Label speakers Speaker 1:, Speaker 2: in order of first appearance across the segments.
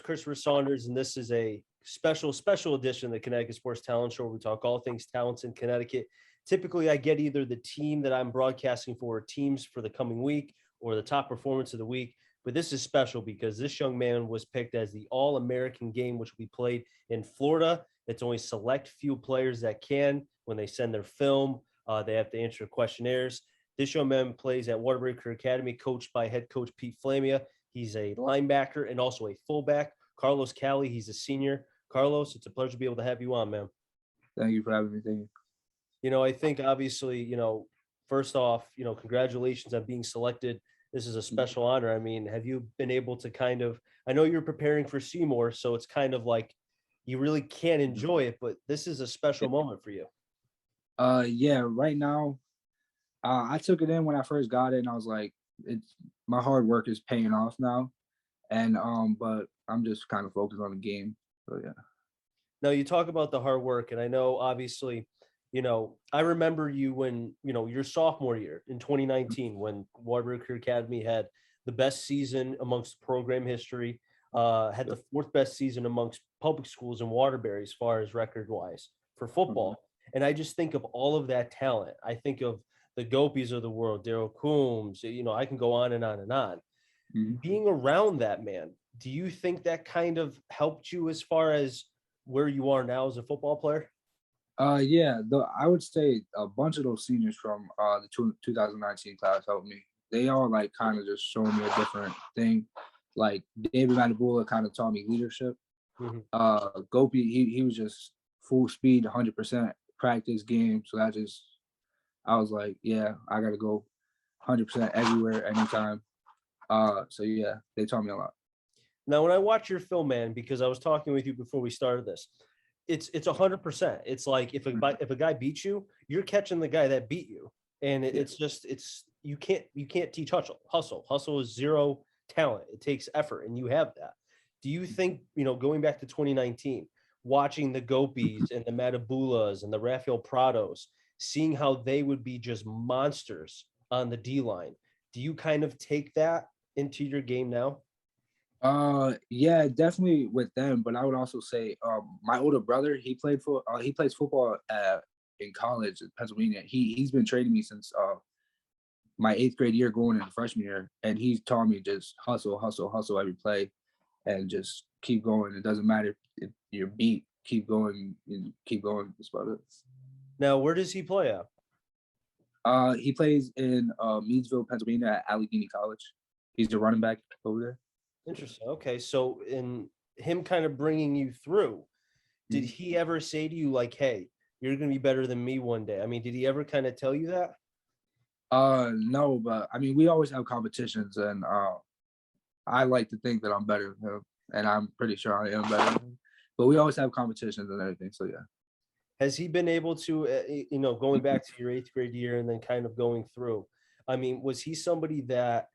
Speaker 1: Christopher Saunders, and this is a special edition of the Connecticut Sports Talent Show where we talk all things talents in Connecticut. Typically, I get either the team that I'm broadcasting for, or teams for the coming week, or the top performance of the week. But this is special because this young man was picked as the All-American game, which will be played in Florida. It's only select few players that can. When they send their film, they have to answer questionnaires. This young man plays at Waterbury Career Academy, coached by head coach Pete Flamia. He's a linebacker and also a fullback. Carlos Calle, he's a senior. Carlos, it's a pleasure to be able to have you on, man.
Speaker 2: Thank you for having me. Thank you.
Speaker 1: You know, I think obviously, first off, congratulations on being selected. This is a special honor. I mean, have you been able to I know you're preparing for Seymour, so it's kind of like you really can't enjoy it, but this is a special moment for you.
Speaker 2: Yeah, right now, I took it in when I first got it, and I was like, my hard work is paying off now. And but I'm just kind of focused on the game. So yeah.
Speaker 1: Now you talk about the hard work, and I know obviously, I remember you when, your sophomore year in 2019 when Waterbury Career Academy had the best season amongst program history, had the fourth best season amongst public schools in Waterbury as far as record-wise for football. And I just think of all of that talent. I think of the Gopis of the world, Daryl Coombs, I can go on and on and on. Being around that, man, do you think that kind of helped you as far as where you are now as a football player?
Speaker 2: Yeah, I would say a bunch of those seniors from the 2019 class helped me. They all like kind of just showing me a different thing. Like David Manabula kind of taught me leadership. Gopi, he was just full speed, 100% practice game. So I was like, yeah, I got to go 100% everywhere, anytime. So yeah, they taught me a lot.
Speaker 1: Now, when I watch your film, man, because I was talking with you before we started this, it's 100%. It's like if a guy beats you, you're catching the guy that beat you, and you can't teach hustle. Hustle is zero talent. It takes effort, and you have that. Do you think, going back to 2019, watching the Gopis and the Matabulas and the Rafael Prados, seeing how they would be just monsters on the D line, do you kind of take that into your game now?
Speaker 2: Yeah, definitely with them. But I would also say, my older brother, he plays football in college in Pennsylvania. He's been training me since my 8th grade year, going into freshman year, and he's taught me just hustle every play, and just keep going. It doesn't matter if you're beat, keep going. That's about it.
Speaker 1: Now, where does he play at?
Speaker 2: He plays in Meadsville, Pennsylvania, at Allegheny College. He's the running back over there.
Speaker 1: Interesting. Okay, so in him kind of bringing you through, did he ever say to you like, "Hey, you're going to be better than me one day"? I mean, did he ever kind of tell you that?
Speaker 2: No, but I mean, we always have competitions, and I like to think that I'm better than him, and I'm pretty sure I am better than him. But we always have competitions and everything, so yeah.
Speaker 1: Has he been able to, going back to your 8th grade year and then kind of going through? I mean, was he somebody that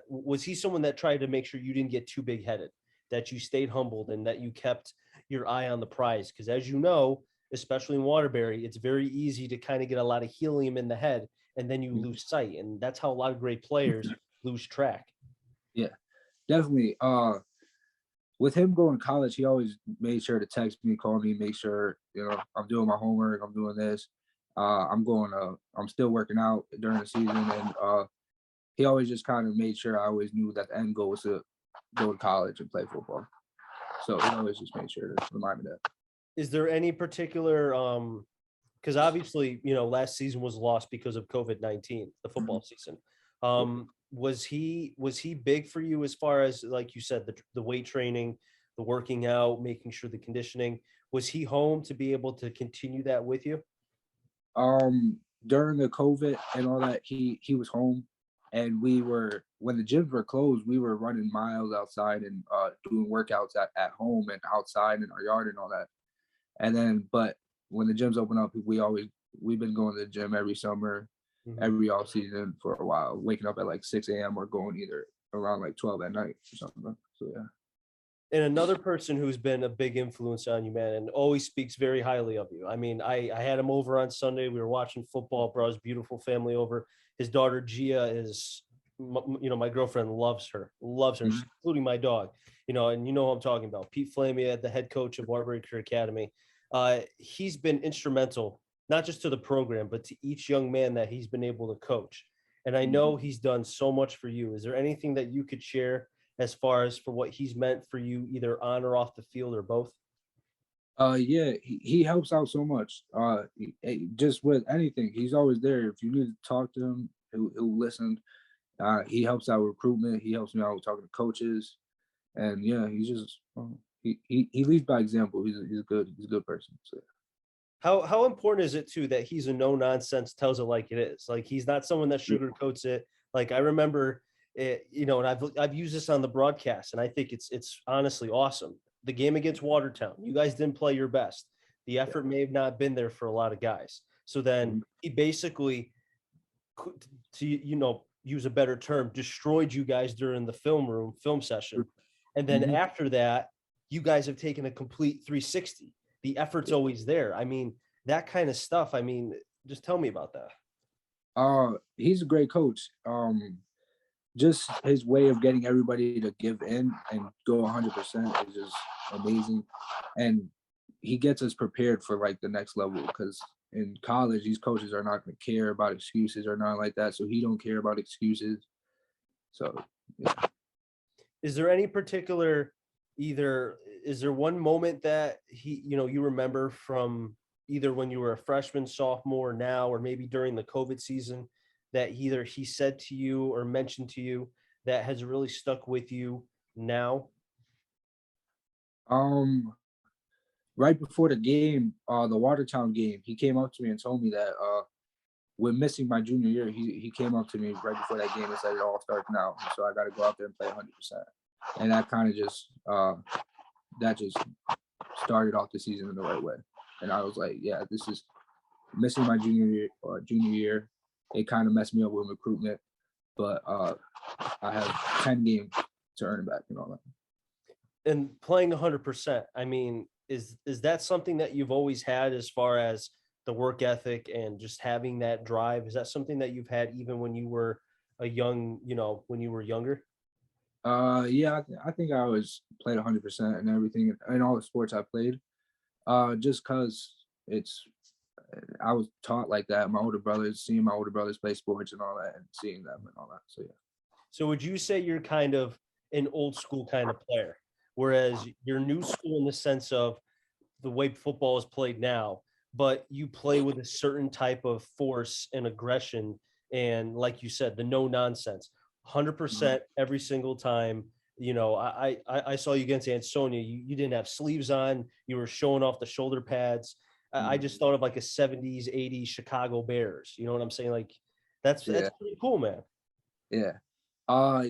Speaker 1: was he someone that tried to make sure you didn't get too big headed, that you stayed humbled and that you kept your eye on the prize? Because as you know, especially in Waterbury, it's very easy to kind of get a lot of helium in the head and then you lose sight. And that's how a lot of great players lose track.
Speaker 2: Yeah, definitely. With him going to college, he always made sure to text me, call me, make sure, I'm doing my homework, I'm doing this. I'm still working out during the season, and he always just kind of made sure I always knew that the end goal was to go to college and play football. So he always just made sure to remind me that.
Speaker 1: Is there any particular, because obviously, last season was lost because of COVID-19, the football season. Was he big for you as far as, like you said, the weight training, the working out, making sure the conditioning? Was he home to be able to continue that with you?
Speaker 2: During the COVID and all that, he was home. And when the gyms were closed, we were running miles outside and doing workouts at home and outside in our yard and all that. And then, but when the gyms open up, we've been going to the gym every summer, every off season for a while, waking up at like 6 a.m. or going either around like 12 at night or something. So yeah.
Speaker 1: And another person who's been a big influence on you, man, and always speaks very highly of you. I mean, I had him over on Sunday. We were watching football, brought his beautiful family over. His daughter, Gia, is my girlfriend loves her,
Speaker 2: Mhm.
Speaker 1: including my dog, and who I'm talking about. Pete Flamia, the head coach of Waterbury Career Academy. He's been instrumental, not just to the program, but to each young man that he's been able to coach. And I know he's done so much for you. Is there anything that you could share as far as for what he's meant for you, either on or off the field or both?
Speaker 2: Yeah, he helps out so much. Just with anything, he's always there. If you need to talk to him, he'll listen. He helps out with recruitment. He helps me out with talking to coaches, and yeah, he's just he leads by example. He's a good person. So
Speaker 1: How important is it too that he's a no nonsense, tells it like it is? Like he's not someone that
Speaker 2: yeah.
Speaker 1: sugarcoats it. Like I remember it, and I've used this on the broadcast, and I think it's honestly awesome. The game against Watertown, you guys didn't play your best. The effort may have not been there for a lot of guys. So then
Speaker 2: Mhm.
Speaker 1: he basically, to use a better term, destroyed you guys during the film session, and then
Speaker 2: Mhm.
Speaker 1: after that, you guys have taken a complete 360. The effort's always there. I mean, that kind of stuff. I mean, just tell me about that.
Speaker 2: He's a great coach. Just his way of getting everybody to give in and go 100% is just amazing. And he gets us prepared for like the next level because in college, these coaches are not going to care about excuses or not like that. So he don't care about excuses. So yeah.
Speaker 1: Is there any particular either is there one moment that you remember from either when you were a freshman, sophomore, now, or maybe during the COVID season that either he said to you or mentioned to you that has really stuck with you now?
Speaker 2: Um, right before the game, the Watertown game, he came up to me and told me that with missing my junior year, he came up to me right before that game and said it all starts now. So I got to go out there and play 100%. And that kind of just that just started off the season in the right way. And I was like, yeah, this is missing my junior year. It kind of messed me up with recruitment, but I have 10 games to earn it back and all that.
Speaker 1: And playing 100%, I mean, is that something that you've always had as far as the work ethic and just having that drive? Is that something that you've had even when you were when you were younger?
Speaker 2: Yeah, I think I always played 100% and everything in all the sports I played. Just cause it's I was taught like that. Seeing my older brothers play sports and all that, and seeing them and all that. So yeah.
Speaker 1: So would you say you're kind of an old school kind of player, whereas you're new school in the sense of the way football is played now, but you play with a certain type of force and aggression, and like you said, the no nonsense,
Speaker 2: Mhm.
Speaker 1: 100% every single time. I saw you against Ansonia. You didn't have sleeves on. You were showing off the shoulder pads. I
Speaker 2: Mhm.
Speaker 1: just thought of like a 70s, 80s Chicago Bears. You know what I'm saying? Like that's
Speaker 2: Yeah,
Speaker 1: pretty cool, man.
Speaker 2: yeah.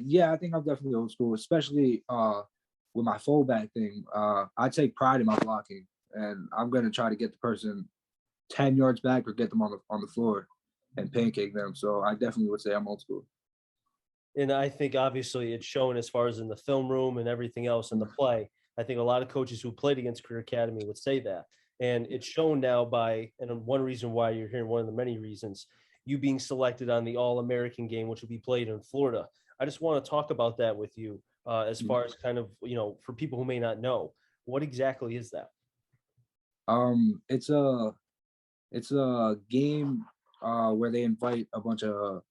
Speaker 2: Yeah, I think I'm definitely old school, especially with my fullback thing. I take pride in my blocking, and I'm gonna try to get the person 10 yards back or get them on the floor and pancake them. So I definitely would say I'm old school.
Speaker 1: And I think obviously it's shown as far as in the film room and everything else in the play. I think a lot of coaches who played against Career Academy would say that. And it's shown now and one reason why you're here, one of the many reasons, you being selected on the All American game, which will be played in Florida. I just want to talk about that with you as
Speaker 2: Mhm.
Speaker 1: far as kind of, for people who may not know, what exactly is that?
Speaker 2: Um, it's a it's a game where they invite a bunch of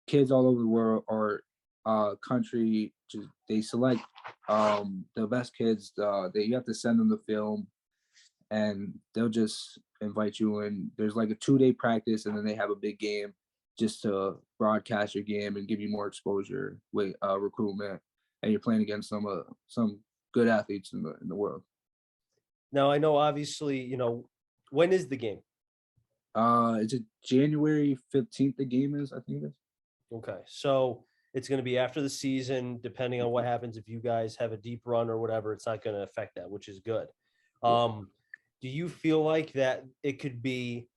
Speaker 2: kids all over the world or country. Just they select the best kids. You have to send them the film, and they'll just invite you in. There's like a 2 day practice, and then they have a big game just to broadcast your game and give you more exposure with recruitment. And you're playing against some good athletes in the world.
Speaker 1: Now, I know obviously, when is the game?
Speaker 2: It's a January 15th. The game is, I think it is.
Speaker 1: Okay. So it's going to be after the season, depending on what happens. If you guys have a deep run or whatever, it's not going to affect that, which is good.
Speaker 2: Yeah.
Speaker 1: Do you feel like that it could be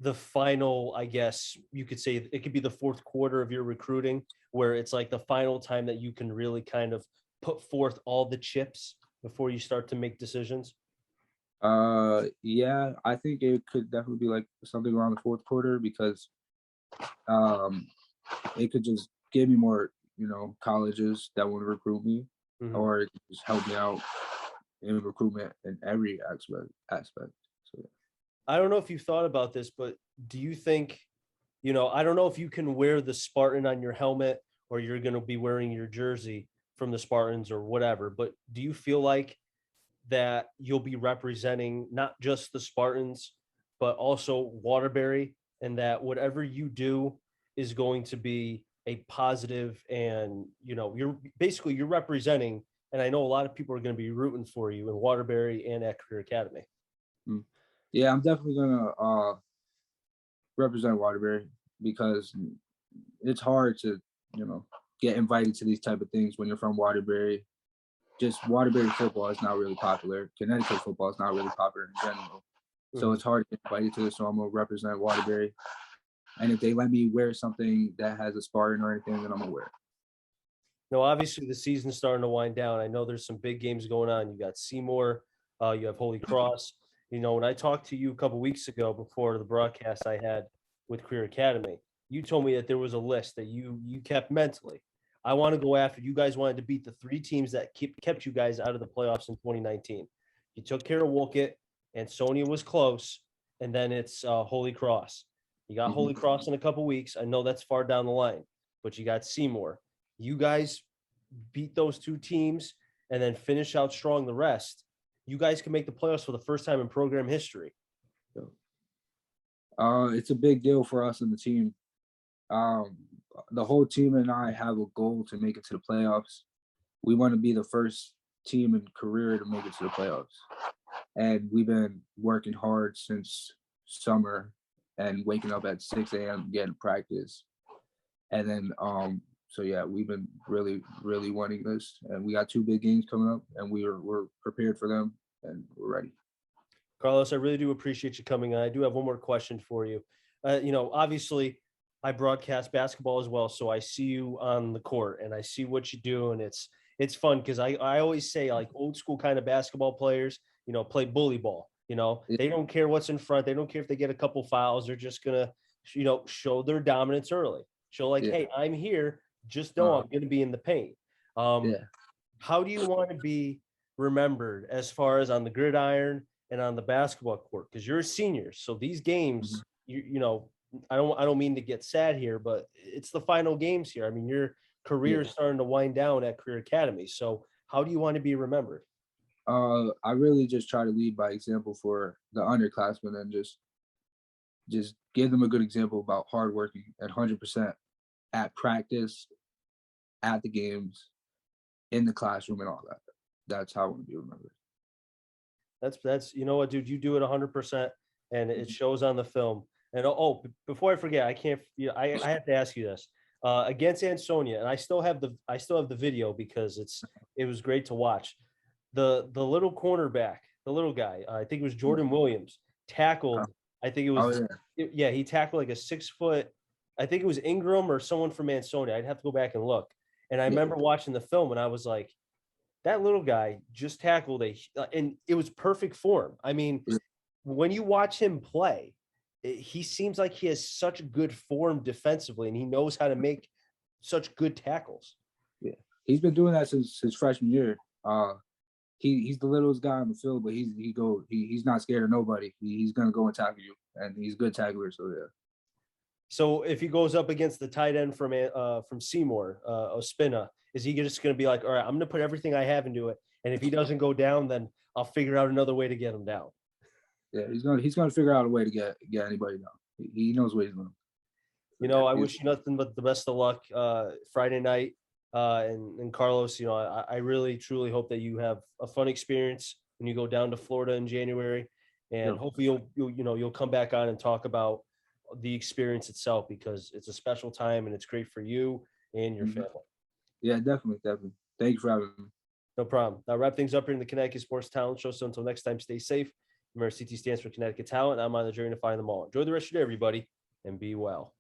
Speaker 1: the final, I guess you could say it could be the fourth quarter of your recruiting, where it's like the final time that you can really kind of put forth all the chips before you start to make decisions?
Speaker 2: Yeah, I think it could definitely be like something around the fourth quarter because um it could just give me more, colleges that want to recruit me,
Speaker 1: Mhm.
Speaker 2: or it could just help me out in recruitment in every aspect. So
Speaker 1: I don't know if you've thought about this, but do you think, I don't know if you can wear the Spartan on your helmet or you're going to be wearing your jersey from the Spartans or whatever, but do you feel like that you'll be representing not just the Spartans, but also Waterbury, and that whatever you do is going to be a positive, and you're representing, and I know a lot of people are going to be rooting for you in Waterbury and at Career Academy.
Speaker 2: mm. Yeah, I'm definitely gonna represent Waterbury because it's hard to, you know, get invited to these type of things when you're from Waterbury. Just Waterbury football is not really popular. Connecticut football is not really popular in general. So
Speaker 1: Mhm.
Speaker 2: it's hard to get invited to this. So I'm gonna represent Waterbury. And if they let me wear something that has a Spartan or anything, then I'm gonna wear it.
Speaker 1: Now, obviously, the season's starting to wind down. I know there's some big games going on. You got Seymour, you have Holy Cross. When I talked to you a couple weeks ago before the broadcast I had with Career Academy, you told me that there was a list that you kept mentally. I want to go after you guys wanted to beat the three teams that kept you guys out of the playoffs in 2019. You took care of Wolcott, and Sonia was close, and then it's Holy Cross. You got
Speaker 2: Mm-hmm.
Speaker 1: Holy Cross in a couple weeks. I know that's far down the line, but you got Seymour. You guys beat those two teams and then finish out strong the rest, you guys can make the playoffs for the first time in program history.
Speaker 2: So, it's a big deal for us in the team. Um, the whole team and I have a goal to make it to the playoffs. We want to be the first team in career to make it to the playoffs. And we've been working hard since summer and waking up at 6 a.m. getting practice. And then so yeah, we've been really, really wanting this. And we got two big games coming up and we're prepared for them and we're ready.
Speaker 1: Carlos, I really do appreciate you coming on. I do have one more question for you. Obviously, I broadcast basketball as well, so I see you on the court and I see what you do, and it's fun because I always say, like, old school kind of basketball players, play bully ball.
Speaker 2: Yeah.
Speaker 1: They don't care what's in front. They don't care if they get a couple fouls. They're just gonna, show their dominance early. Show, like,
Speaker 2: Yeah.
Speaker 1: hey, I'm here. Just know I'm going to be in the paint.
Speaker 2: Yeah.
Speaker 1: How do you want to be remembered as far as on the gridiron and on the basketball court? Because you're a senior, so these games,
Speaker 2: Mhm.
Speaker 1: I don't mean to get sad here, but it's the final games here. I mean, your career
Speaker 2: Yeah.
Speaker 1: is starting to wind down at Career Academy. So how do you want to be remembered?
Speaker 2: I really just try to lead by example for the underclassmen and just give them a good example about hard working at 100% at practice, at the games, in the classroom, and all that. That's how I want to be remembered.
Speaker 1: That's you know what, dude, you do it 100%, and it
Speaker 2: Mhm.
Speaker 1: shows on the film. And before I forget, I can't. I have to ask you this. Against Ansonia, and I still have the video because it was great to watch. The little cornerback, the little guy, I think it was Jordan Williams,
Speaker 2: Uh,
Speaker 1: tackled. I think it
Speaker 2: oh
Speaker 1: was,
Speaker 2: yeah,
Speaker 1: yeah, he tackled like a 6 foot. I think it was Ingram or someone from Ansonia. I'd have to go back and look. And I
Speaker 2: yeah,
Speaker 1: remember watching the film, and I was like, that little guy just tackled and it was perfect form. I mean,
Speaker 2: yeah,
Speaker 1: when you watch him play, he seems like he has such good form defensively, and he knows how to make such good tackles.
Speaker 2: yeah. He's been doing that since his freshman year. He's the littlest guy on the field, but he's not scared of nobody. He's gonna go and tackle you, and he's a good tackler. So yeah.
Speaker 1: So if he goes up against the tight end from Seymour, Ospina, is he just going to be like, all right, I'm going to put everything I have into it, and if he doesn't go down, then I'll figure out another way to get him down?
Speaker 2: Yeah, he's gonna figure out a way to get anybody down. He knows what he's doing.
Speaker 1: I wish you nothing but the best of luck Friday night. And Carlos, I really truly hope that you have a fun experience when you go down to Florida in January, and
Speaker 2: Yep.
Speaker 1: hopefully you'll come back on and talk about the experience itself, because it's a special time and it's great for you and your
Speaker 2: Mhm.
Speaker 1: family.
Speaker 2: Yeah, definitely, definitely. Thank you for having me.
Speaker 1: No problem. I'll wrap things up here in the Connecticut Sports Talent Show. So until next time, stay safe. Remember, CT stands for Connecticut Talent. I'm on the journey to find them all. Enjoy the rest of your day, everybody, and be well.